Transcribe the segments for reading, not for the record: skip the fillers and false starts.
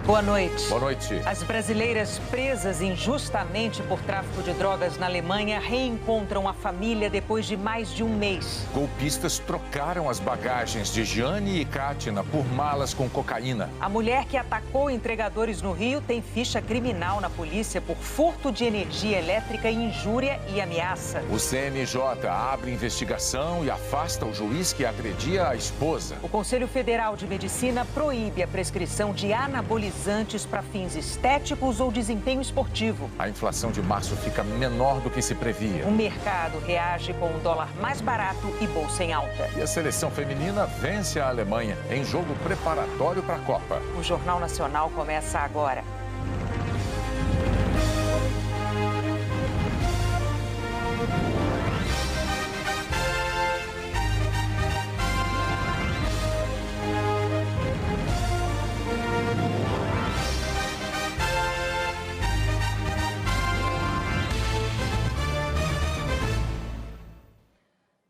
Boa noite. Boa noite. As brasileiras presas injustamente por tráfico de drogas na Alemanha reencontram a família depois de mais de um mês. Golpistas trocaram as bagagens de Gianni e Kátina por malas com cocaína. A mulher que atacou entregadores no Rio tem ficha criminal na polícia por furto de energia elétrica, injúria e ameaça. O CNJ abre investigação e afasta o juiz que agredia a esposa. O Conselho Federal de Medicina proíbe a prescrição de anabolizantes para fins estéticos ou desempenho esportivo. A inflação de março fica menor do que se previa. O mercado reage com um dólar mais barato e bolsa em alta. E a seleção feminina vence a Alemanha em jogo preparatório para a Copa. O Jornal Nacional começa agora.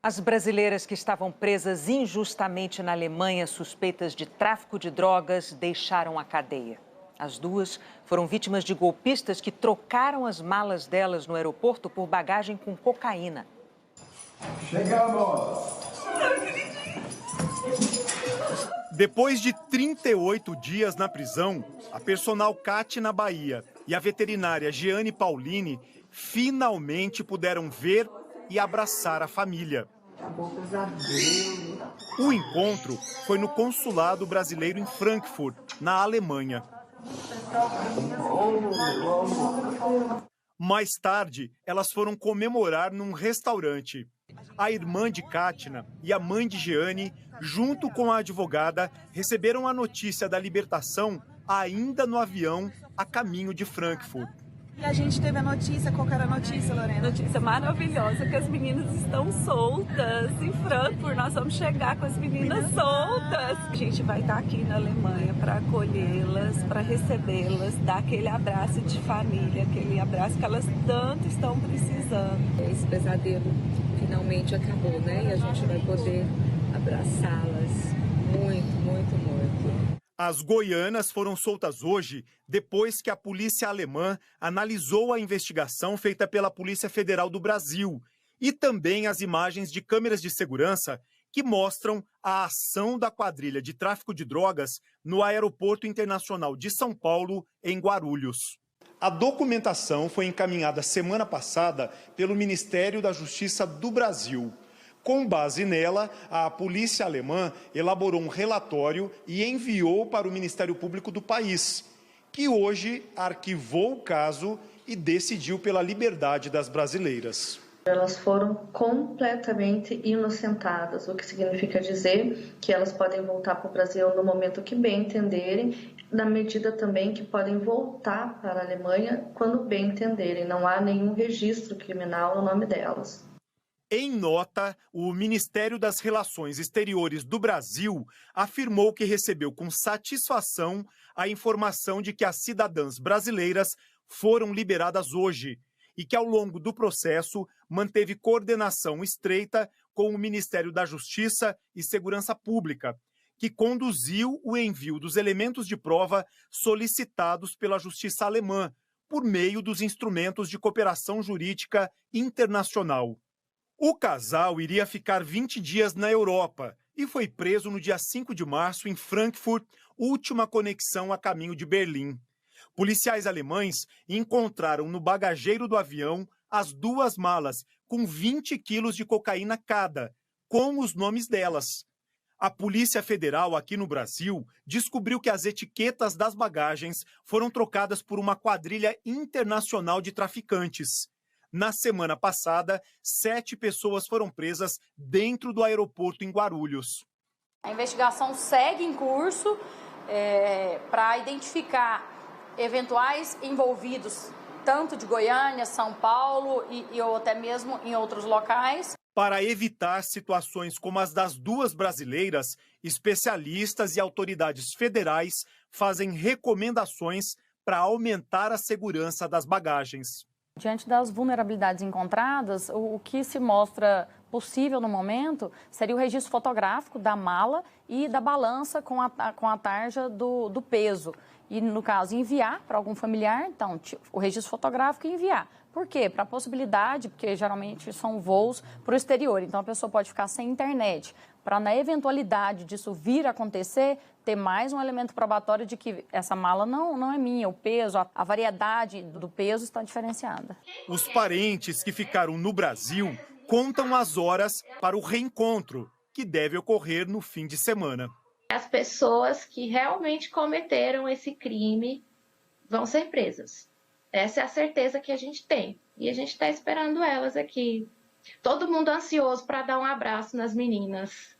As brasileiras que estavam presas injustamente na Alemanha, suspeitas de tráfico de drogas, deixaram a cadeia. As duas foram vítimas de golpistas que trocaram as malas delas no aeroporto por bagagem com cocaína. Chegamos! Depois de 38 dias na prisão, a personal Kátina Bahia e a veterinária Gianni Paulini finalmente puderam ver e abraçar a família. O encontro foi no consulado brasileiro em Frankfurt, na Alemanha. Mais tarde, elas foram comemorar num restaurante. A irmã de Kátina e a mãe de Gianni, junto com a advogada, receberam a notícia da libertação ainda no avião a caminho de Frankfurt. E a gente teve a notícia, qual que era a notícia, Lorena? Notícia maravilhosa, que as meninas estão soltas em Frankfurt. Nós vamos chegar com as meninas soltas. A gente vai estar aqui na Alemanha para acolhê-las, para recebê-las, dar aquele abraço de família, aquele abraço que elas tanto estão precisando. Esse pesadelo finalmente acabou, né? E a gente vai poder abraçá-las muito, muito, muito. As goianas foram soltas hoje depois que a polícia alemã analisou a investigação feita pela Polícia Federal do Brasil e também as imagens de câmeras de segurança que mostram a ação da quadrilha de tráfico de drogas no Aeroporto Internacional de São Paulo, em Guarulhos. A documentação foi encaminhada semana passada pelo Ministério da Justiça do Brasil. Com base nela, a polícia alemã elaborou um relatório e enviou para o Ministério Público do país, que hoje arquivou o caso e decidiu pela liberdade das brasileiras. Elas foram completamente inocentadas, o que significa dizer que elas podem voltar para o Brasil no momento que bem entenderem, na medida também que podem voltar para a Alemanha quando bem entenderem. Não há nenhum registro criminal no nome delas. Em nota, o Ministério das Relações Exteriores do Brasil afirmou que recebeu com satisfação a informação de que as cidadãs brasileiras foram liberadas hoje e que, ao longo do processo, manteve coordenação estreita com o Ministério da Justiça e Segurança Pública, que conduziu o envio dos elementos de prova solicitados pela Justiça alemã por meio dos instrumentos de cooperação jurídica internacional. O casal iria ficar 20 dias na Europa e foi preso no dia 5 de março em Frankfurt, última conexão a caminho de Berlim. Policiais alemães encontraram no bagageiro do avião as duas malas com 20 quilos de cocaína cada, com os nomes delas. A Polícia Federal aqui no Brasil descobriu que as etiquetas das bagagens foram trocadas por uma quadrilha internacional de traficantes. Na semana passada, 7 pessoas foram presas dentro do aeroporto em Guarulhos. A investigação segue em curso para identificar eventuais envolvidos, tanto de Goiânia, São Paulo e ou até mesmo em outros locais. Para evitar situações como as das duas brasileiras, especialistas e autoridades federais fazem recomendações para aumentar a segurança das bagagens. Diante das vulnerabilidades encontradas, o que se mostra possível no momento seria o registro fotográfico da mala e da balança com a tarja do peso. E, no caso, enviar para algum familiar, então, o registro fotográfico e enviar. Por quê? Para a possibilidade, porque geralmente são voos para o exterior, então a pessoa pode ficar sem internet. Para, na eventualidade disso vir a acontecer, ter mais um elemento probatório de que essa mala não é minha, o peso, a variedade do peso está diferenciada. Os parentes que ficaram no Brasil contam as horas para o reencontro, que deve ocorrer no fim de semana. As pessoas que realmente cometeram esse crime vão ser presas. Essa é a certeza que a gente tem. E a gente está esperando elas aqui. Todo mundo ansioso para dar um abraço nas meninas.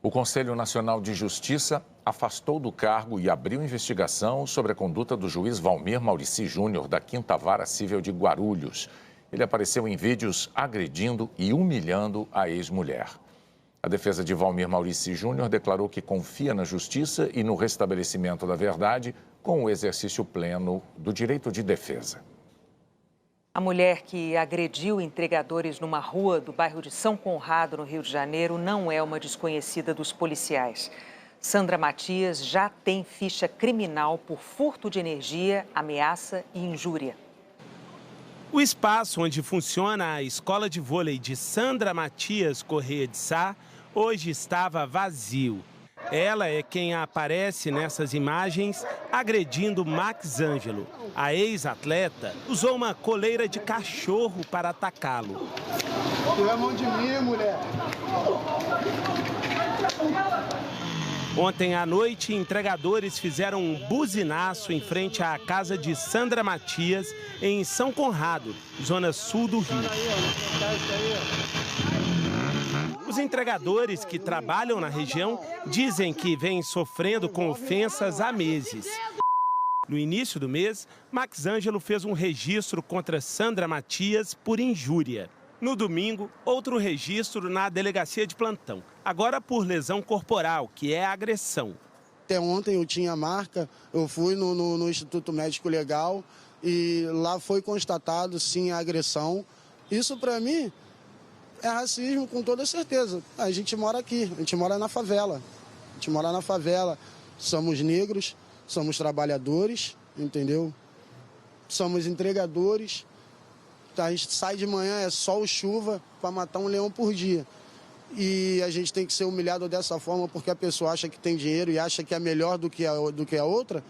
O Conselho Nacional de Justiça afastou do cargo e abriu investigação sobre a conduta do juiz Valmir Maurici Júnior, da 5ª Vara Civil de Guarulhos. Ele apareceu em vídeos agredindo e humilhando a ex-mulher. A defesa de Valmir Maurici Júnior declarou que confia na justiça e no restabelecimento da verdade com o exercício pleno do direito de defesa. A mulher que agrediu entregadores numa rua do bairro de São Conrado, no Rio de Janeiro, não é uma desconhecida dos policiais. Sandra Matias já tem ficha criminal por furto de energia, ameaça e injúria. O espaço onde funciona a escola de vôlei de Sandra Matias Correia de Sá hoje estava vazio. Ela é quem aparece nessas imagens agredindo Max Ângelo. A ex-atleta usou uma coleira de cachorro para atacá-lo. Tira a mão de mim, mulher. Ontem à noite, entregadores fizeram um buzinaço em frente à casa de Sandra Matias, em São Conrado, zona sul do Rio. Os entregadores que trabalham na região dizem que vêm sofrendo com ofensas há meses. No início do mês, Max Ângelo fez um registro contra Sandra Matias por injúria. No domingo, outro registro na delegacia de plantão, agora por lesão corporal, que é agressão. Até ontem eu tinha marca, eu fui no Instituto Médico Legal e lá foi constatado, sim, a agressão. Isso, para mim, é racismo com toda certeza. A gente mora aqui, a gente mora na favela. A gente mora na favela. Somos negros, somos trabalhadores, entendeu? Somos entregadores. A gente sai de manhã, é sol, chuva, para matar um leão por dia. E a gente tem que ser humilhado dessa forma porque a pessoa acha que tem dinheiro e acha que é melhor do que a outra.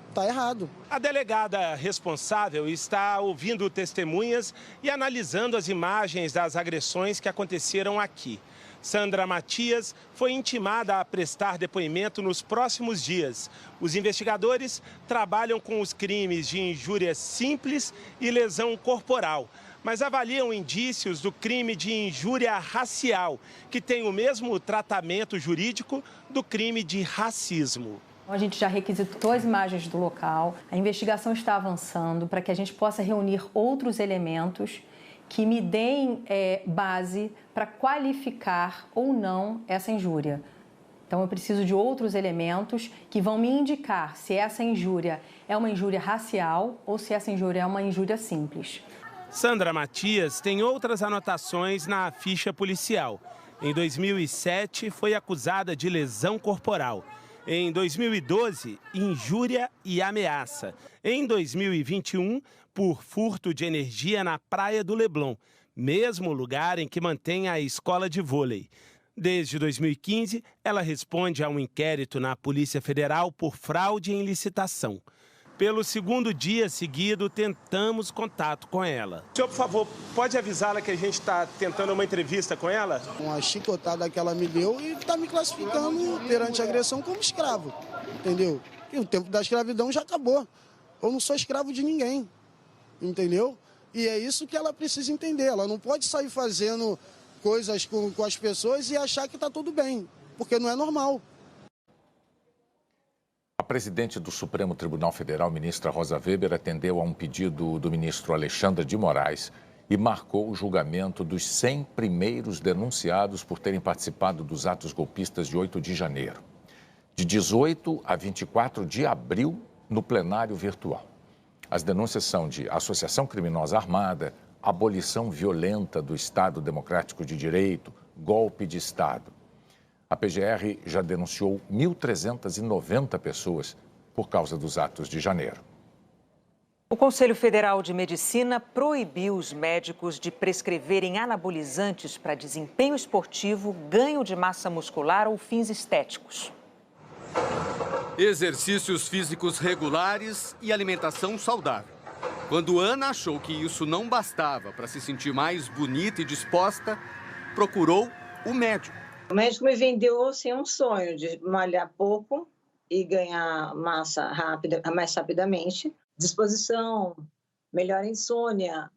Está errado. A delegada responsável está ouvindo testemunhas e analisando as imagens das agressões que aconteceram aqui. Sandra Matias foi intimada a prestar depoimento nos próximos dias. Os investigadores trabalham com os crimes de injúria simples e lesão corporal, mas avaliam indícios do crime de injúria racial, que tem o mesmo tratamento jurídico do crime de racismo. A gente já requisitou as imagens do local, a investigação está avançando para que a gente possa reunir outros elementos que me deem base para qualificar ou não essa injúria. Então, eu preciso de outros elementos que vão me indicar se essa injúria é uma injúria racial ou se essa injúria é uma injúria simples. Sandra Matias tem outras anotações na ficha policial. Em 2007, foi acusada de lesão corporal. Em 2012, injúria e ameaça. Em 2021, por furto de energia na Praia do Leblon, mesmo lugar em que mantém a escola de vôlei. Desde 2015, ela responde a um inquérito na Polícia Federal por fraude em licitação. Pelo segundo dia seguido, tentamos contato com ela. Senhor, por favor, pode avisá-la que a gente está tentando uma entrevista com ela? Uma chicotada que ela me deu e está me classificando perante a agressão como escravo, entendeu? E o tempo da escravidão já acabou. Eu não sou escravo de ninguém, entendeu? E é isso que ela precisa entender. Ela não pode sair fazendo coisas com as pessoas e achar que está tudo bem, porque não é normal. A presidente do Supremo Tribunal Federal, ministra Rosa Weber, atendeu a um pedido do ministro Alexandre de Moraes e marcou o julgamento dos 100 primeiros denunciados por terem participado dos atos golpistas de 8 de janeiro. De 18 a 24 de abril, no plenário virtual. As denúncias são de associação criminosa armada, abolição violenta do Estado Democrático de Direito, golpe de Estado. A PGR já denunciou 1.390 pessoas por causa dos atos de janeiro. O Conselho Federal de Medicina proibiu os médicos de prescreverem anabolizantes para desempenho esportivo, ganho de massa muscular ou fins estéticos. Exercícios físicos regulares e alimentação saudável. Quando Ana achou que isso não bastava para se sentir mais bonita e disposta, procurou o médico. O médico me vendeu assim, um sonho de malhar pouco e ganhar massa rápida, mais rapidamente. Disposição, melhora a insônia,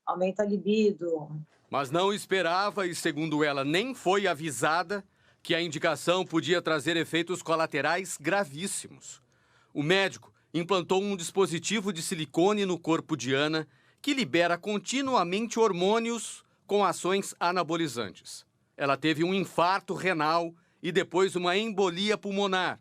aumenta a libido. Mas não esperava e, segundo ela, nem foi avisada que a indicação podia trazer efeitos colaterais gravíssimos. O médico implantou um dispositivo de silicone no corpo de Ana que libera continuamente hormônios com ações anabolizantes. Ela teve um infarto renal e depois uma embolia pulmonar.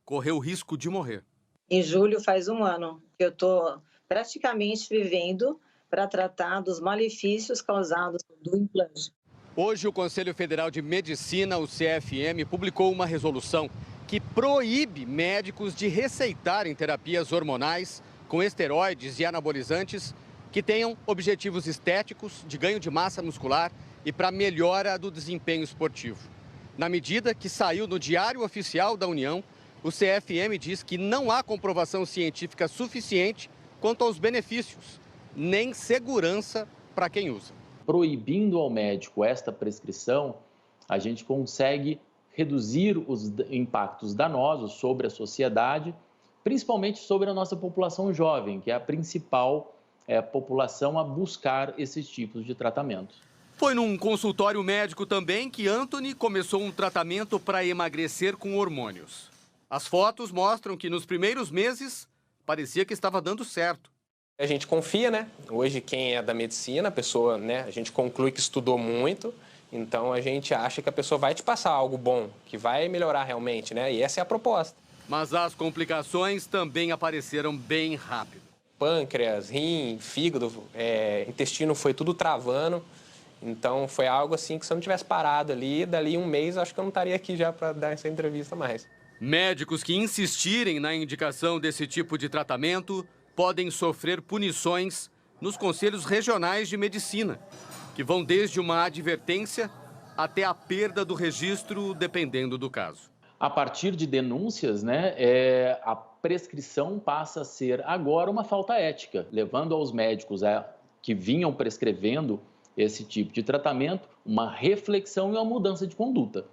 Correu risco de morrer. Em julho faz um ano que eu estou praticamente vivendo para tratar dos malefícios causados do implante. Hoje, o Conselho Federal de Medicina, o CFM, publicou uma resolução que proíbe médicos de receitarem terapias hormonais com esteroides e anabolizantes que tenham objetivos estéticos, de ganho de massa muscular e para melhora do desempenho esportivo. Na medida que saiu no Diário Oficial da União, o CFM diz que não há comprovação científica suficiente quanto aos benefícios, nem segurança para quem usa. Proibindo ao médico esta prescrição, a gente consegue reduzir os impactos danosos sobre a sociedade, principalmente sobre a nossa população jovem, que é a principal população a buscar esses tipos de tratamento. Foi num consultório médico também que Anthony começou um tratamento para emagrecer com hormônios. As fotos mostram que nos primeiros meses parecia que estava dando certo. A gente confia, né? Hoje quem é da medicina, a pessoa, né? A gente conclui que estudou muito, então a gente acha que a pessoa vai te passar algo bom, que vai melhorar realmente, né? E essa é a proposta. Mas as complicações também apareceram bem rápido. Pâncreas, rim, fígado, intestino foi tudo travando. Então foi algo assim que se eu não tivesse parado ali, dali um mês acho que eu não estaria aqui já para dar essa entrevista mais. Médicos que insistirem na indicação desse tipo de tratamento podem sofrer punições nos conselhos regionais de medicina, que vão desde uma advertência até a perda do registro, dependendo do caso. A partir de denúncias, né, a prescrição passa a ser agora uma falta ética, levando aos médicos que vinham prescrevendo esse tipo de tratamento uma reflexão e uma mudança de conduta,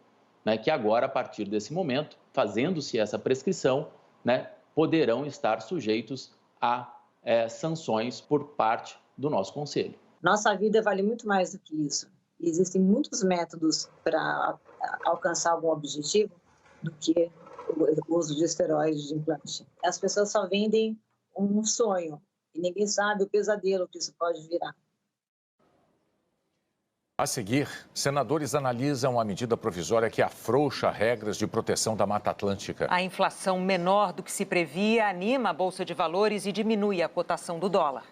né, que agora, a partir desse momento, fazendo-se essa prescrição, né, poderão estar sujeitos a sanções por parte do nosso conselho. Nossa vida vale muito mais do que isso. Existem muitos métodos para alcançar algum objetivo do que o uso de esteroides de implante. As pessoas só vendem um sonho e ninguém sabe o pesadelo que isso pode virar. A seguir, senadores analisam a medida provisória que afrouxa regras de proteção da Mata Atlântica. A inflação menor do que se previa anima a Bolsa de Valores e diminui a cotação do dólar.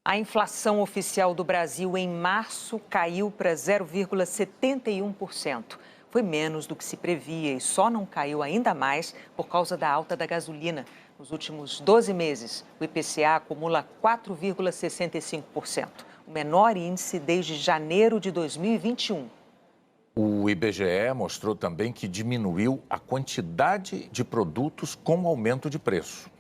A inflação oficial do Brasil em março caiu para 0,71%. Foi menos do que se previa e só não caiu ainda mais por causa da alta da gasolina. Nos últimos 12 meses, o IPCA acumula 4,65%, o menor índice desde janeiro de 2021. O IBGE mostrou também que diminuiu a quantidade de produtos com aumento de preço.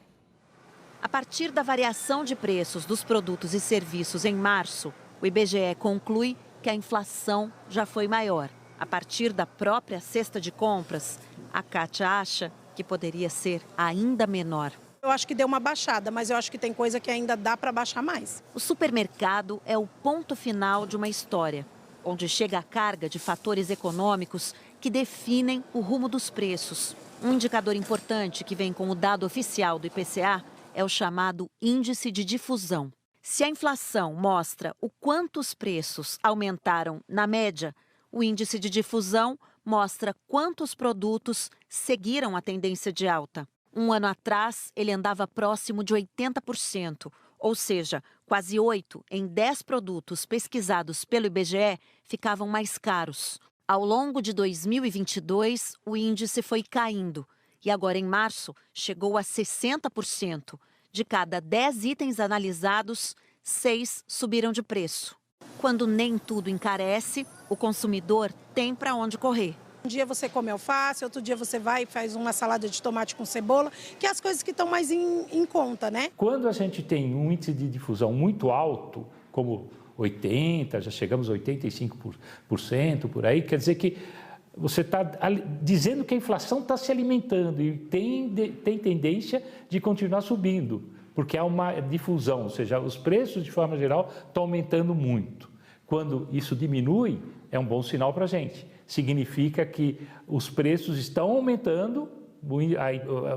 A partir da variação de preços dos produtos e serviços em março, o IBGE conclui que a inflação já foi maior. A partir da própria cesta de compras, a Kátia acha que poderia ser ainda menor. Eu acho que deu uma baixada, mas eu acho que tem coisa que ainda dá para baixar mais. O supermercado é o ponto final de uma história, onde chega a carga de fatores econômicos que definem o rumo dos preços. Um indicador importante que vem com o dado oficial do IPCA é o chamado índice de difusão. Se a inflação mostra o quanto os preços aumentaram na média, O índice de difusão mostra quantos produtos seguiram a tendência de alta. Um ano atrás, ele andava próximo de 80%, ou seja, quase 8 em 10 produtos pesquisados pelo IBGE ficavam mais caros. Ao longo de 2022, o índice foi caindo e agora em março chegou a 60%. De cada 10 itens analisados, 6 subiram de preço. Quando nem tudo encarece, o consumidor tem para onde correr. Um dia você come alface, outro dia você vai e faz uma salada de tomate com cebola, que é as coisas que estão mais em conta, né? Quando a gente tem um índice de difusão muito alto, como 80%, já chegamos a 85% por aí, quer dizer que você está dizendo que a inflação está se alimentando e tem tendência de continuar subindo, porque há uma difusão, ou seja, os preços de forma geral estão aumentando muito. Quando isso diminui, é um bom sinal para a gente. Significa que os preços estão aumentando,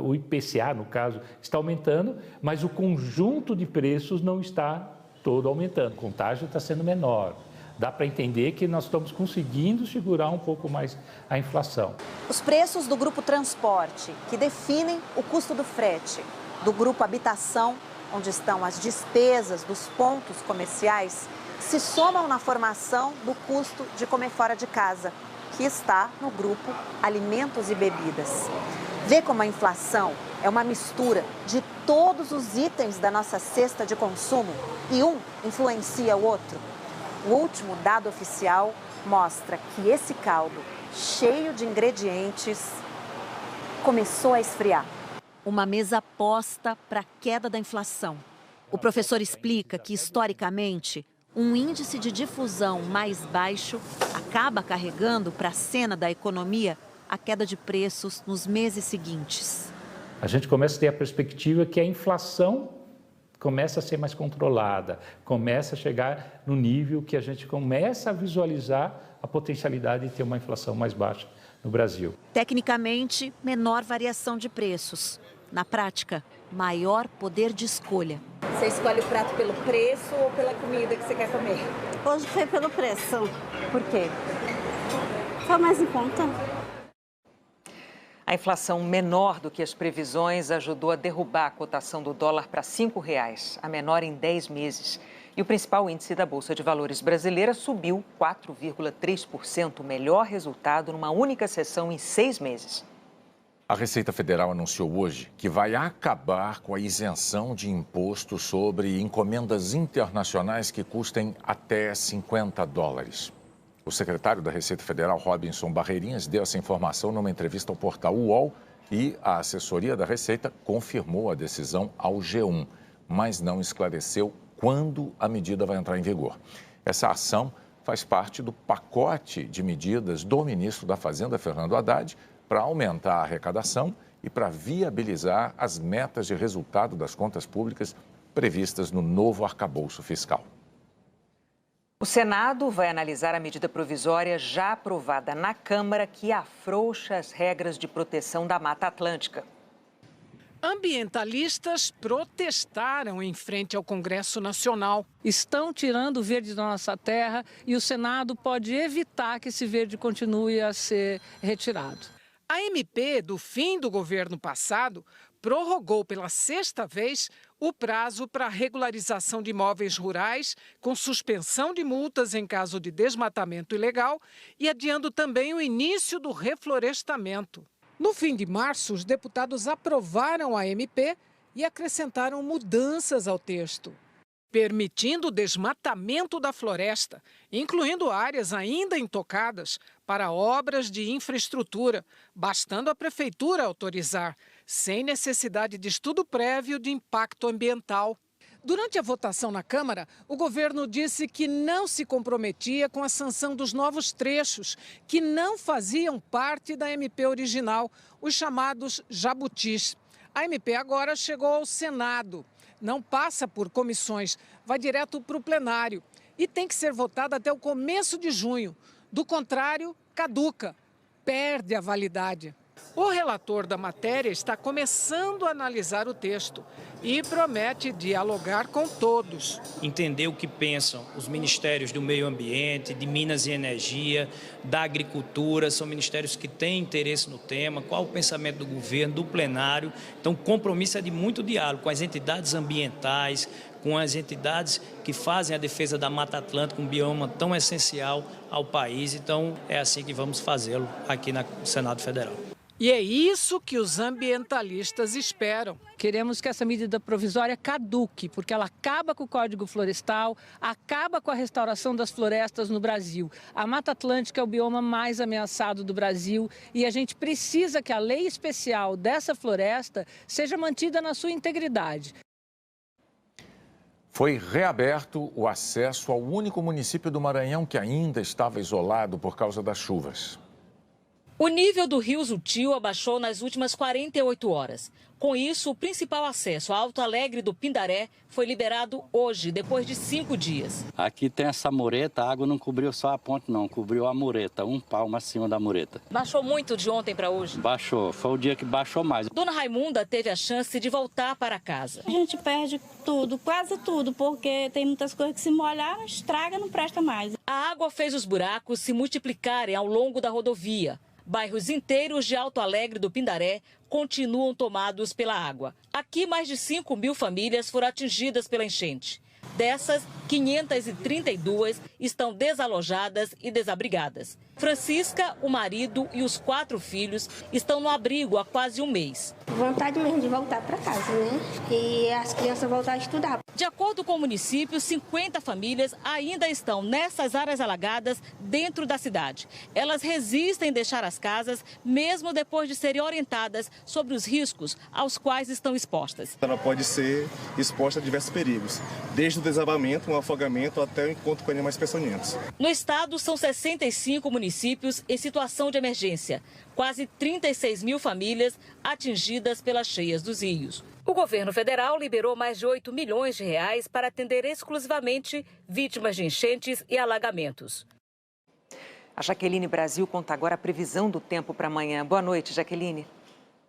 o IPCA, no caso, está aumentando, mas o conjunto de preços não está todo aumentando. O contágio está sendo menor. Dá para entender que nós estamos conseguindo segurar um pouco mais a inflação. Os preços do grupo transporte, que definem o custo do frete, do grupo habitação, onde estão as despesas dos pontos comerciais, se somam na formação do custo de comer fora de casa, que está no grupo alimentos e bebidas. Vê como a inflação é uma mistura de todos os itens da nossa cesta de consumo e um influencia o outro. O último dado oficial mostra que esse caldo, cheio de ingredientes, começou a esfriar. Uma mesa posta para a queda da inflação. O professor explica que, historicamente, um índice de difusão mais baixo acaba carregando para a cena da economia a queda de preços nos meses seguintes. A gente começa a ter a perspectiva que a inflação começa a ser mais controlada, começa a chegar no nível que a gente começa a visualizar a potencialidade de ter uma inflação mais baixa no Brasil. Tecnicamente, menor variação de preços. Na prática, maior poder de escolha. Você escolhe o prato pelo preço ou pela comida que você quer comer? Hoje foi pelo preço. Por quê? Foi mais em conta. A inflação menor do que as previsões ajudou a derrubar a cotação do dólar para R$ 5,00, a menor em 10 meses. E o principal índice da Bolsa de Valores brasileira subiu 4,3%, o melhor resultado numa única sessão em 6 meses. A Receita Federal anunciou hoje que vai acabar com a isenção de imposto sobre encomendas internacionais que custem até $50. O secretário da Receita Federal, Robinson Barreirinhas, deu essa informação numa entrevista ao portal UOL e a assessoria da Receita confirmou a decisão ao G1, mas não esclareceu quando a medida vai entrar em vigor. Essa ação faz parte do pacote de medidas do ministro da Fazenda, Fernando Haddad, para aumentar a arrecadação e para viabilizar as metas de resultado das contas públicas previstas no novo arcabouço fiscal. O Senado vai analisar a medida provisória já aprovada na Câmara que afrouxa as regras de proteção da Mata Atlântica. Ambientalistas protestaram em frente ao Congresso Nacional. Estão tirando o verde da nossa terra e o Senado pode evitar que esse verde continue a ser retirado. A MP do fim do governo passado prorrogou pela 6ª vez o prazo para a regularização de imóveis rurais, com suspensão de multas em caso de desmatamento ilegal e adiando também o início do reflorestamento. No fim de março, os deputados aprovaram a MP e acrescentaram mudanças ao texto, permitindo o desmatamento da floresta, incluindo áreas ainda intocadas para obras de infraestrutura, bastando a prefeitura autorizar, sem necessidade de estudo prévio de impacto ambiental. Durante a votação na Câmara, o governo disse que não se comprometia com a sanção dos novos trechos, que não faziam parte da MP original, os chamados jabutis. A MP agora chegou ao Senado. Não passa por comissões, vai direto para o plenário e tem que ser votada até o começo de junho. Do contrário, caduca, perde a validade. O relator da matéria está começando a analisar o texto e promete dialogar com todos. Entender o que pensam os ministérios do meio ambiente, de Minas e Energia, da agricultura, são ministérios que têm interesse no tema, qual o pensamento do governo, do plenário. Então, o compromisso é de muito diálogo com as entidades ambientais, com as entidades que fazem a defesa da Mata Atlântica, um bioma tão essencial ao país. Então, é assim que vamos fazê-lo aqui no Senado Federal. E é isso que os ambientalistas esperam. Queremos que essa medida provisória caduque, porque ela acaba com o Código Florestal, acaba com a restauração das florestas no Brasil. A Mata Atlântica é o bioma mais ameaçado do Brasil e a gente precisa que a lei especial dessa floresta seja mantida na sua integridade. Foi reaberto o acesso ao único município do Maranhão que ainda estava isolado por causa das chuvas. O nível do rio Zutil abaixou nas últimas 48 horas. Com isso, o principal acesso a Alto Alegre do Pindaré foi liberado hoje, depois de 5 dias. Aqui tem essa mureta, a água não cobriu só a ponte não, cobriu a mureta, 1 palmo acima da mureta. Baixou muito de ontem para hoje? Baixou, foi o dia que baixou mais. Dona Raimunda teve a chance de voltar para casa. A gente perde tudo, quase tudo, porque tem muitas coisas que se molhar, estraga, não presta mais. A água fez os buracos se multiplicarem ao longo da rodovia. Bairros inteiros de Alto Alegre do Pindaré continuam tomados pela água. Aqui, mais de 5.000 famílias foram atingidas pela enchente. Dessas, 532 estão desalojadas e desabrigadas. Francisca, o marido e os 4 filhos estão no abrigo há quase 1 mês. Vontade mesmo de voltar para casa, né? E as crianças voltar a estudar. De acordo com o município, 50 famílias ainda estão nessas áreas alagadas dentro da cidade. Elas resistem em deixar as casas, mesmo depois de serem orientadas sobre os riscos aos quais estão expostas. Ela pode ser exposta a diversos perigos, desde o desabamento, um afogamento, até o encontro com animais peçonhentos. No estado, são 65 municípios em situação de emergência. Quase 36.000 famílias atingidas pelas cheias dos rios. O governo federal liberou mais de 8 milhões de reais para atender exclusivamente vítimas de enchentes e alagamentos. A Jaqueline Brasil conta agora a previsão do tempo para amanhã. Boa noite, Jaqueline.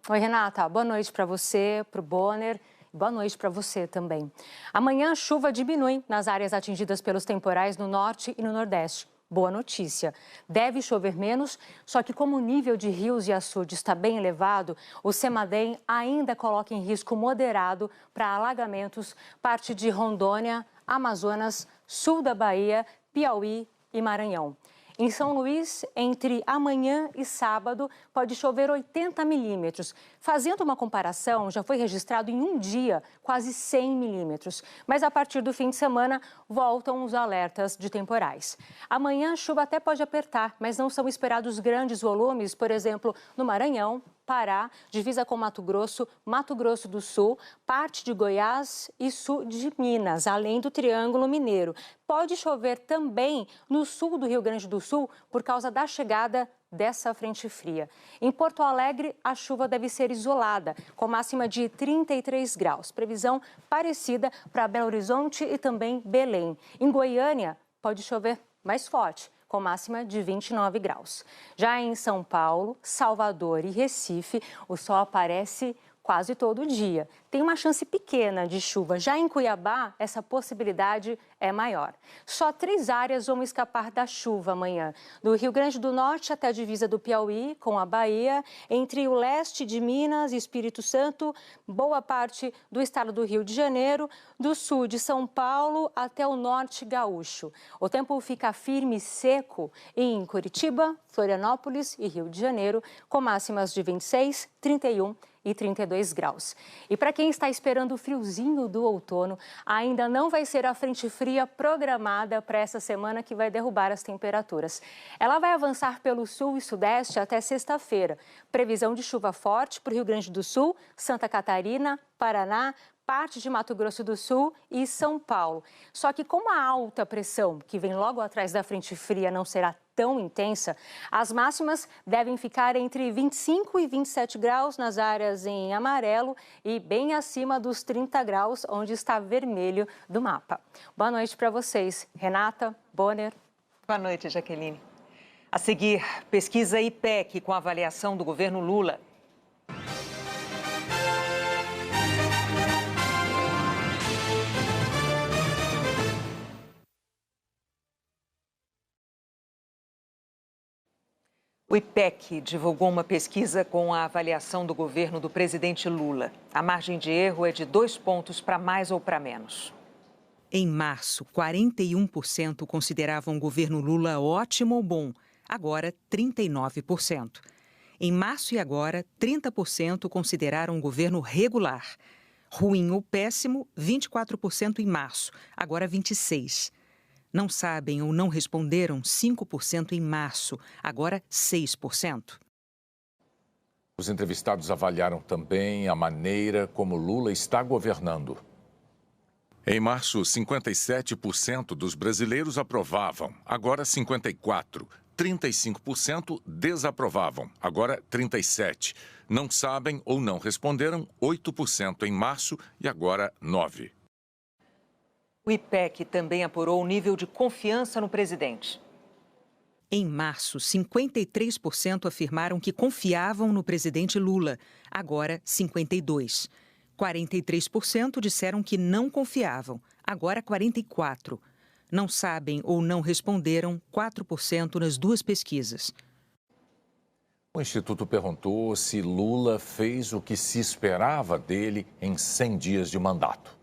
Oi, Renata. Boa noite para você, para o Bonner. Boa noite para você também. Amanhã a chuva diminui nas áreas atingidas pelos temporais no norte e no nordeste. Boa notícia. Deve chover menos, só que como o nível de rios e açudes está bem elevado, o CEMADEM ainda coloca em risco moderado para alagamentos parte de Rondônia, Amazonas, sul da Bahia, Piauí e Maranhão. Em São Luís, entre amanhã e sábado, pode chover 80 milímetros. Fazendo uma comparação, já foi registrado em um dia quase 100 milímetros. Mas a partir do fim de semana, voltam os alertas de temporais. Amanhã a chuva até pode apertar, mas não são esperados grandes volumes, por exemplo, no Maranhão, Pará, divisa com Mato Grosso do Sul, parte de Goiás e sul de Minas, além do Triângulo Mineiro. Pode chover também no sul do Rio Grande do Sul por causa da chegada dessa frente fria. Em Porto Alegre, a chuva deve ser isolada, com máxima de 33 graus. Previsão parecida para Belo Horizonte e também Belém. Em Goiânia, pode chover mais forte, com máxima de 29 graus. Já em São Paulo, Salvador e Recife, o sol aparece quase todo dia. Tem uma chance pequena de chuva. Já em Cuiabá, essa possibilidade é maior. Só 3 áreas vão escapar da chuva amanhã. Do Rio Grande do Norte até a divisa do Piauí, com a Bahia, entre o leste de Minas e Espírito Santo, boa parte do estado do Rio de Janeiro, do sul de São Paulo até o norte gaúcho. O tempo fica firme e seco em Curitiba, Florianópolis e Rio de Janeiro, com máximas de 26, 31 e 32 graus. E para quem está esperando o friozinho do outono, ainda não vai ser a frente fria programada para essa semana que vai derrubar as temperaturas. Ela vai avançar pelo sul e sudeste até sexta-feira. Previsão de chuva forte para o Rio Grande do Sul, Santa Catarina, Paraná, parte de Mato Grosso do Sul e São Paulo. Só que como a alta pressão que vem logo atrás da frente fria não será tão intensa, as máximas devem ficar entre 25 e 27 graus nas áreas em amarelo e bem acima dos 30 graus, onde está vermelho do mapa. Boa noite para vocês. Renata, Bonner. Boa noite, Jaqueline. A seguir, pesquisa IPEC com avaliação do governo Lula. O IPEC divulgou uma pesquisa com a avaliação do governo do presidente Lula. A margem de erro é de 2 pontos para mais ou para menos. Em março, 41% consideravam o governo Lula ótimo ou bom. Agora, 39%. Em março e agora, 30% consideraram o governo regular. Ruim ou péssimo, 24% em março. Agora, 26%. Não sabem ou não responderam, 5% em março, agora 6%. Os entrevistados avaliaram também a maneira como Lula está governando. Em março, 57% dos brasileiros aprovavam, agora 54%. 35% desaprovavam, agora 37%. Não sabem ou não responderam, 8% em março e agora 9%. O IPEC também apurou o nível de confiança no presidente. Em março, 53% afirmaram que confiavam no presidente Lula. Agora, 52%. 43% disseram que não confiavam. Agora, 44%. Não sabem ou não responderam, 4% nas duas pesquisas. O Instituto perguntou se Lula fez o que se esperava dele em 100 dias de mandato.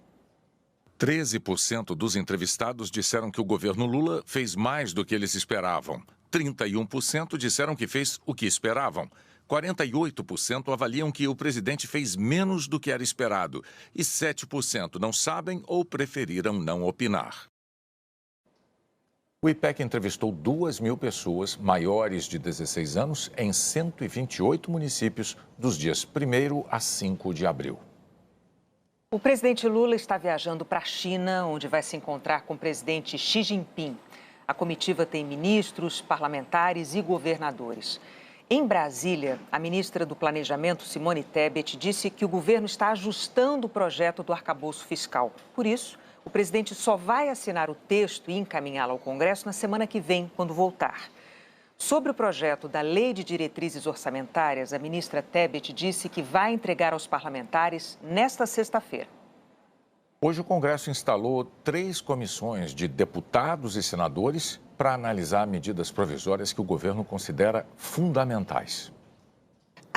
13% dos entrevistados disseram que o governo Lula fez mais do que eles esperavam. 31% disseram que fez o que esperavam. 48% avaliam que o presidente fez menos do que era esperado. E 7% não sabem ou preferiram não opinar. O IPEC entrevistou 2.000 pessoas maiores de 16 anos em 128 municípios dos dias 1º a 5 de abril. O presidente Lula está viajando para a China, onde vai se encontrar com o presidente Xi Jinping. A comitiva tem ministros, parlamentares e governadores. Em Brasília, a ministra do Planejamento, Simone Tebet, disse que o governo está ajustando o projeto do arcabouço fiscal. Por isso, o presidente só vai assinar o texto e encaminhá-lo ao Congresso na semana que vem, quando voltar. Sobre o projeto da Lei de Diretrizes Orçamentárias, a ministra Tebet disse que vai entregar aos parlamentares nesta sexta-feira. Hoje o Congresso instalou 3 comissões de deputados e senadores para analisar medidas provisórias que o governo considera fundamentais.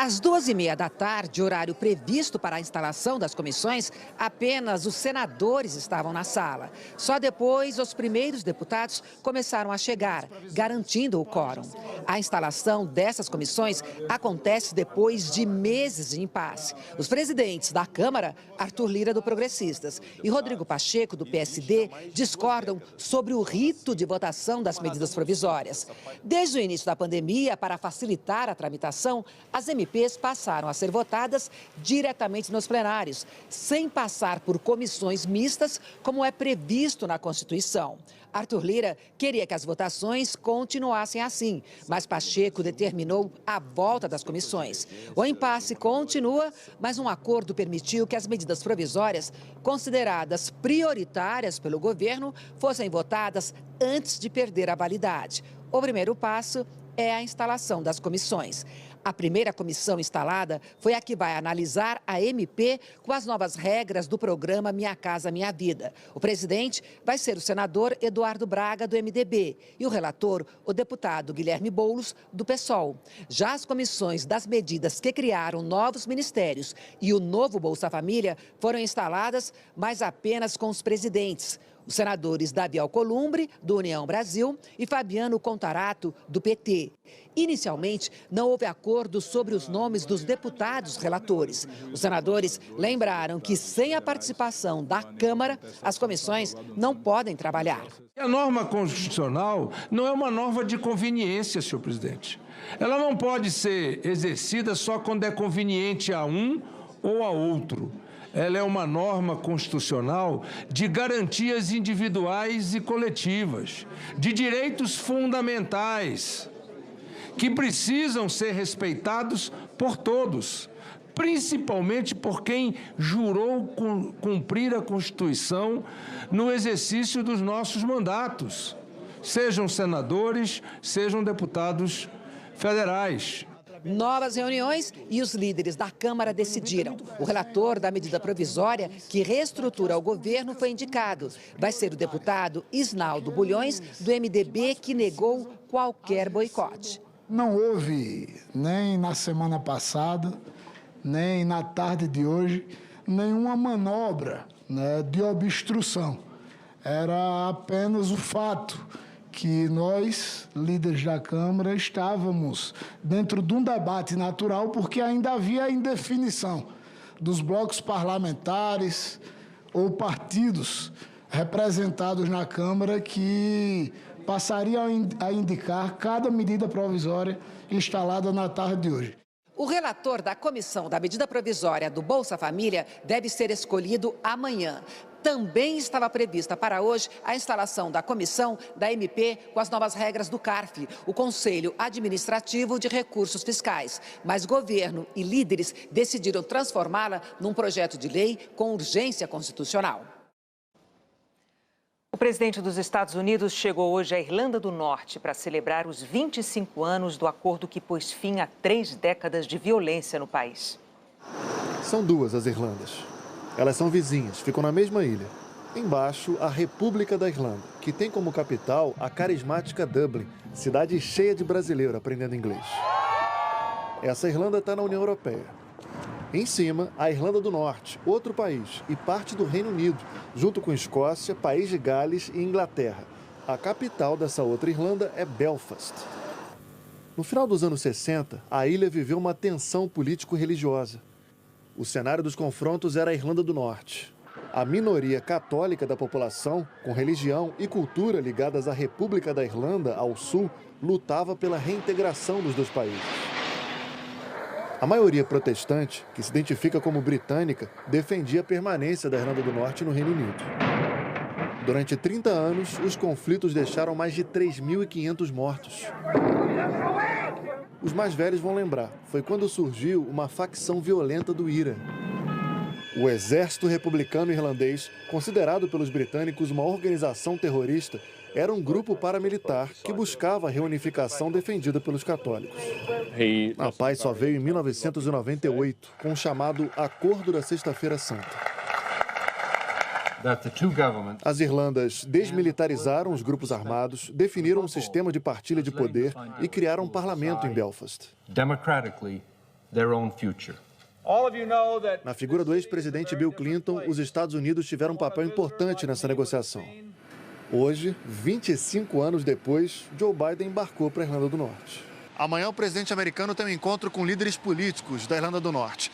Às 2h30 da tarde, horário previsto para a instalação das comissões, apenas os senadores estavam na sala. Só depois, os primeiros deputados começaram a chegar, garantindo o quórum. A instalação dessas comissões acontece depois de meses de impasse. Os presidentes da Câmara, Arthur Lira, do Progressistas, e Rodrigo Pacheco, do PSD, discordam sobre o rito de votação das medidas provisórias. Desde o início da pandemia, para facilitar a tramitação, as MPs passaram a ser votadas diretamente nos plenários, sem passar por comissões mistas, como é previsto na Constituição. Arthur Lira queria que as votações continuassem assim, mas Pacheco determinou a volta das comissões. O impasse continua, mas um acordo permitiu que as medidas provisórias, consideradas prioritárias pelo governo, fossem votadas antes de perder a validade. O primeiro passo é a instalação das comissões. A primeira comissão instalada foi a que vai analisar a MP com as novas regras do programa Minha Casa Minha Vida. O presidente vai ser o senador Eduardo Braga, do MDB, e o relator, o deputado Guilherme Boulos, do PSOL. Já as comissões das medidas que criaram novos ministérios e o novo Bolsa Família foram instaladas, mas apenas com os presidentes. Os senadores Davi Alcolumbre, do União Brasil, e Fabiano Contarato, do PT. Inicialmente, não houve acordo sobre os nomes dos deputados relatores. Os senadores lembraram que, sem a participação da Câmara, as comissões não podem trabalhar. A norma constitucional não é uma norma de conveniência, senhor presidente. Ela não pode ser exercida só quando é conveniente a um ou a outro. Ela é uma norma constitucional de garantias individuais e coletivas, de direitos fundamentais, que precisam ser respeitados por todos, principalmente por quem jurou cumprir a Constituição no exercício dos nossos mandatos, sejam senadores, sejam deputados federais. Novas reuniões e os líderes da Câmara decidiram. O relator da medida provisória que reestrutura o governo foi indicado. Vai ser o deputado Isnaldo Bulhões, do MDB, que negou qualquer boicote. Não houve, nem na semana passada, nem na tarde de hoje, nenhuma manobra, né, de obstrução. Era apenas o fato que nós, líderes da Câmara, estávamos dentro de um debate natural, porque ainda havia indefinição dos blocos parlamentares ou partidos representados na Câmara que passariam a indicar cada medida provisória instalada na tarde de hoje. O relator da comissão da medida provisória do Bolsa Família deve ser escolhido amanhã. Também estava prevista para hoje a instalação da comissão da MP com as novas regras do CARF, o Conselho Administrativo de Recursos Fiscais. Mas governo e líderes decidiram transformá-la num projeto de lei com urgência constitucional. O presidente dos Estados Unidos chegou hoje à Irlanda do Norte para celebrar os 25 anos do acordo que pôs fim a 3 décadas de violência no país. São duas as Irlandas. Elas são vizinhas, ficam na mesma ilha. Embaixo, a República da Irlanda, que tem como capital a carismática Dublin, cidade cheia de brasileiros aprendendo inglês. Essa Irlanda está na União Europeia. Em cima, a Irlanda do Norte, outro país, e parte do Reino Unido, junto com Escócia, País de Gales e Inglaterra. A capital dessa outra Irlanda é Belfast. No final dos anos 60, a ilha viveu uma tensão político-religiosa. O cenário dos confrontos era a Irlanda do Norte. A minoria católica da população, com religião e cultura ligadas à República da Irlanda, ao sul, lutava pela reintegração dos dois países. A maioria protestante, que se identifica como britânica, defendia a permanência da Irlanda do Norte no Reino Unido. Durante 30 anos, os conflitos deixaram mais de 3.500 mortos. Os mais velhos vão lembrar, foi quando surgiu uma facção violenta do IRA. O Exército Republicano Irlandês, considerado pelos britânicos uma organização terrorista, era um grupo paramilitar que buscava a reunificação defendida pelos católicos. A paz só veio em 1998, com o chamado Acordo da Sexta-feira Santa. As Irlandas desmilitarizaram os grupos armados, definiram um sistema de partilha de poder e criaram um parlamento em Belfast. Na figura do ex-presidente Bill Clinton, os Estados Unidos tiveram um papel importante nessa negociação. Hoje, 25 anos depois, Joe Biden embarcou para a Irlanda do Norte. Amanhã, o presidente americano tem um encontro com líderes políticos da Irlanda do Norte.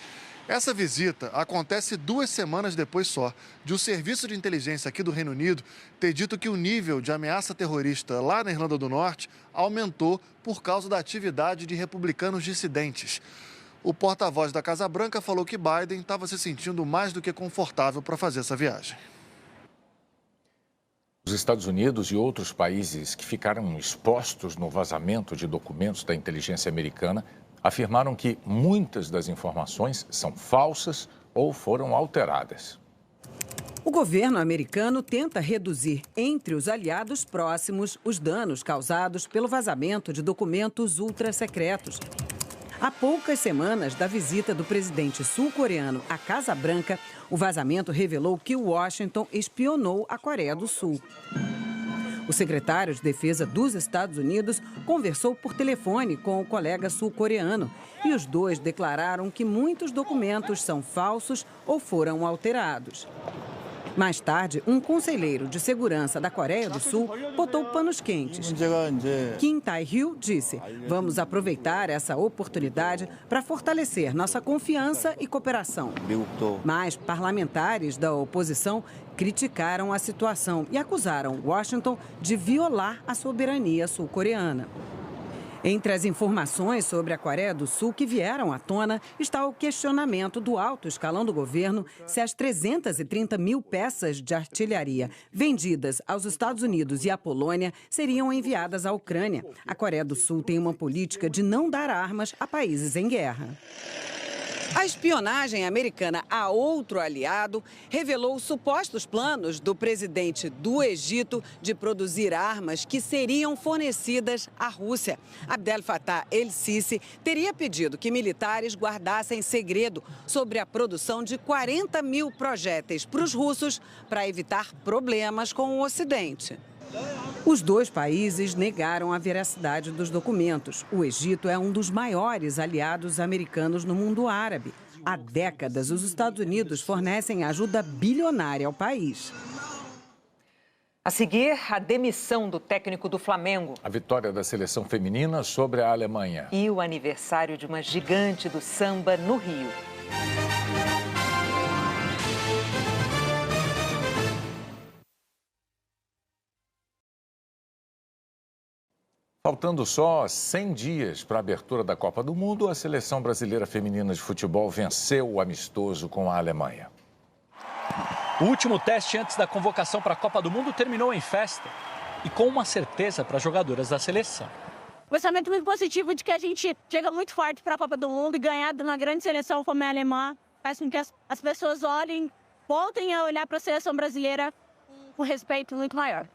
Essa visita acontece 2 semanas depois só de o serviço de inteligência aqui do Reino Unido ter dito que o nível de ameaça terrorista lá na Irlanda do Norte aumentou por causa da atividade de republicanos dissidentes. O porta-voz da Casa Branca falou que Biden estava se sentindo mais do que confortável para fazer essa viagem. Os Estados Unidos e outros países que ficaram expostos no vazamento de documentos da inteligência americana afirmaram que muitas das informações são falsas ou foram alteradas. O governo americano tenta reduzir entre os aliados próximos os danos causados pelo vazamento de documentos ultra-secretos. Há poucas semanas da visita do presidente sul-coreano à Casa Branca, o vazamento revelou que Washington espionou a Coreia do Sul. O secretário de Defesa dos Estados Unidos conversou por telefone com o colega sul-coreano e os dois declararam que muitos documentos são falsos ou foram alterados. Mais tarde, um conselheiro de segurança da Coreia do Sul botou panos quentes. Kim Tae-hyo disse: "Vamos aproveitar essa oportunidade para fortalecer nossa confiança e cooperação." Mas parlamentares da oposição criticaram a situação e acusaram Washington de violar a soberania sul-coreana. Entre as informações sobre a Coreia do Sul que vieram à tona está o questionamento do alto escalão do governo se as 330 mil peças de artilharia vendidas aos Estados Unidos e à Polônia seriam enviadas à Ucrânia. A Coreia do Sul tem uma política de não dar armas a países em guerra. A espionagem americana a outro aliado revelou supostos planos do presidente do Egito de produzir armas que seriam fornecidas à Rússia. Abdel Fattah el-Sisi teria pedido que militares guardassem segredo sobre a produção de 40 mil projéteis para os russos para evitar problemas com o Ocidente. Os dois países negaram a veracidade dos documentos. O Egito é um dos maiores aliados americanos no mundo árabe. Há décadas, os Estados Unidos fornecem ajuda bilionária ao país. A seguir, a demissão do técnico do Flamengo. A vitória da seleção feminina sobre a Alemanha. E o aniversário de uma gigante do samba no Rio. Faltando só 100 dias para a abertura da Copa do Mundo, a seleção brasileira feminina de futebol venceu o amistoso com a Alemanha. O último teste antes da convocação para a Copa do Mundo terminou em festa e com uma certeza para as jogadoras da seleção. Um pensamento muito positivo de que a gente chega muito forte para a Copa do Mundo e ganhar de uma grande seleção como a alemã faz com que as pessoas voltem a olhar para a seleção brasileira com respeito muito maior.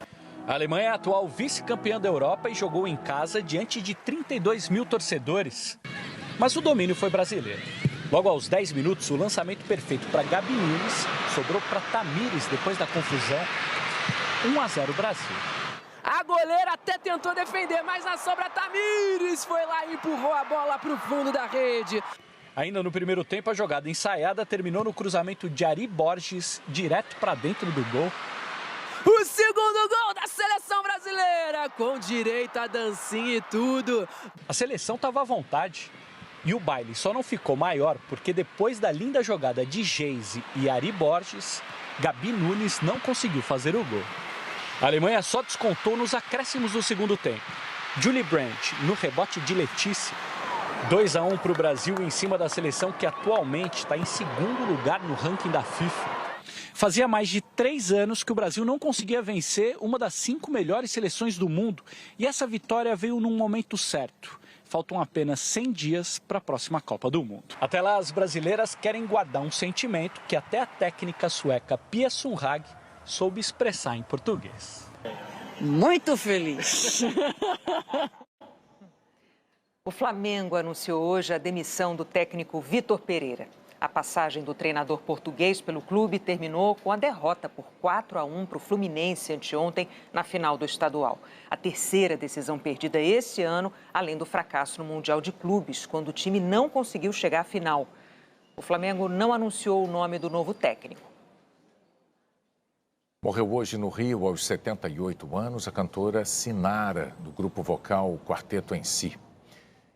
A Alemanha é a atual vice-campeã da Europa e jogou em casa diante de 32 mil torcedores. Mas o domínio foi brasileiro. Logo aos 10 minutos, o lançamento perfeito para Gabi Nunes sobrou para Tamires depois da confusão. 1-0 Brasil. A goleira até tentou defender, mas a sobra Tamires foi lá e empurrou a bola para o fundo da rede. Ainda no primeiro tempo, a jogada ensaiada terminou no cruzamento de Ari Borges, direto para dentro do gol. O segundo gol da seleção brasileira, com direito a dancinha e tudo. A seleção estava à vontade. E o baile só não ficou maior porque depois da linda jogada de Geise e Ari Borges, Gabi Nunes não conseguiu fazer o gol. A Alemanha só descontou nos acréscimos do segundo tempo. Julie Brandt no rebote de Letícia. 2-1 para o Brasil em cima da seleção que atualmente está em segundo lugar no ranking da FIFA. Fazia mais de 3 anos que o Brasil não conseguia vencer uma das 5 melhores seleções do mundo. E essa vitória veio num momento certo. Faltam apenas 100 dias para a próxima Copa do Mundo. Até lá, as brasileiras querem guardar um sentimento que até a técnica sueca Pia Sundhage soube expressar em português. Muito feliz. O Flamengo anunciou hoje a demissão do técnico Vitor Pereira. A passagem do treinador português pelo clube terminou com a derrota por 4-1 para o Fluminense anteontem na final do estadual. A terceira decisão perdida esse ano, além do fracasso no Mundial de Clubes, quando o time não conseguiu chegar à final. O Flamengo não anunciou o nome do novo técnico. Morreu hoje no Rio, aos 78 anos, a cantora Sinara, do grupo vocal Quarteto em Si.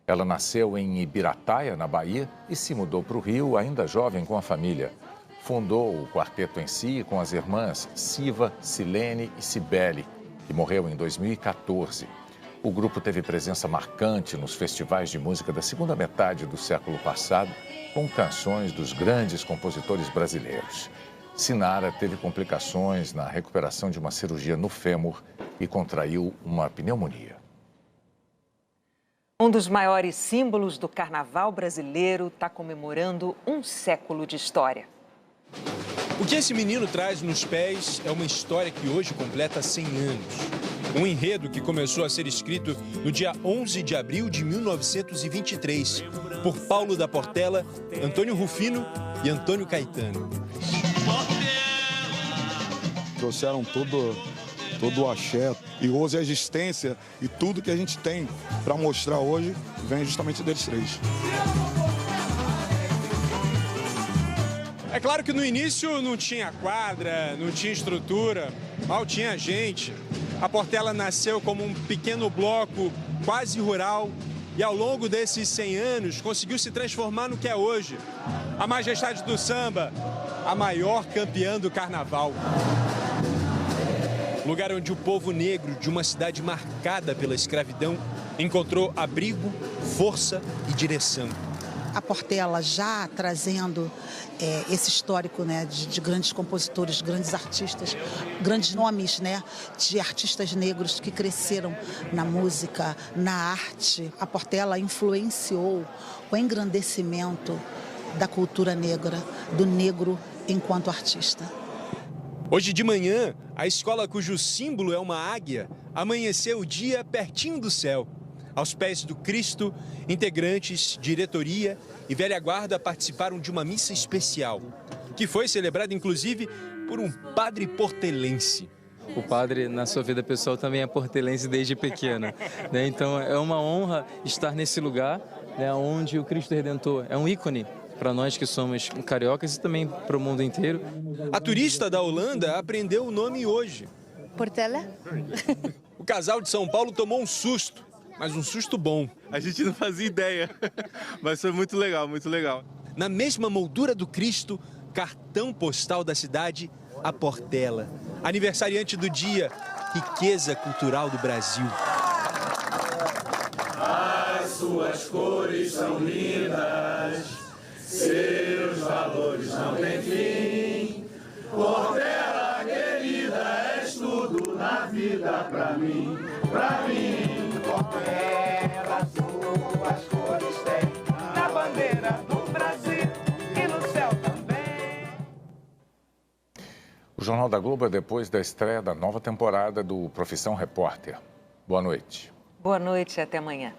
Ela nasceu em Ibirataia, na Bahia, e se mudou para o Rio ainda jovem com a família. Fundou o Quarteto em Si com as irmãs Siva, Silene e Cibele, que morreu em 2014. O grupo teve presença marcante nos festivais de música da segunda metade do século passado, com canções dos grandes compositores brasileiros. Sinara teve complicações na recuperação de uma cirurgia no fêmur e contraiu uma pneumonia. Um dos maiores símbolos do carnaval brasileiro está comemorando um século de história. O que esse menino traz nos pés é uma história que hoje completa 100 anos. Um enredo que começou a ser escrito no dia 11 de abril de 1923, por Paulo da Portela, Antônio Rufino e Antônio Caetano. Trouxeram todo o axé e hoje a existência e tudo que a gente tem para mostrar hoje vem justamente deles três. É claro que no início não tinha quadra, não tinha estrutura, mal tinha gente. A Portela nasceu como um pequeno bloco quase rural e ao longo desses 100 anos conseguiu se transformar no que é hoje. A majestade do samba, a maior campeã do carnaval. Lugar onde o povo negro de uma cidade marcada pela escravidão encontrou abrigo, força e direção. A Portela já trazendo esse histórico, né, de grandes compositores, grandes artistas, grandes nomes, né, de artistas negros que cresceram na música, na arte. A Portela influenciou o engrandecimento da cultura negra, do negro enquanto artista. Hoje de manhã, a escola cujo símbolo é uma águia amanheceu o dia pertinho do céu. Aos pés do Cristo, integrantes, diretoria e velha guarda participaram de uma missa especial, que foi celebrada inclusive por um padre portelense. O padre, na sua vida pessoal, também é portelense desde pequeno, né? Então, é uma honra estar nesse lugar, né, onde o Cristo Redentor é um ícone para nós que somos cariocas e também para o mundo inteiro. A turista da Holanda aprendeu o nome hoje. Portela. O casal de São Paulo tomou um susto, mas um susto bom. A gente não fazia ideia, mas foi muito legal, muito legal. Na mesma moldura do Cristo, cartão postal da cidade, a Portela. Aniversariante do dia, riqueza cultural do Brasil. As suas cores são lindas, seus valores não têm fim. Portela querida, és tudo na vida pra mim, pra mim. Portela, suas cores têm na bandeira do Brasil e no céu também. O Jornal da Globo é depois da estreia da nova temporada do Profissão Repórter. Boa noite. Boa noite e até amanhã.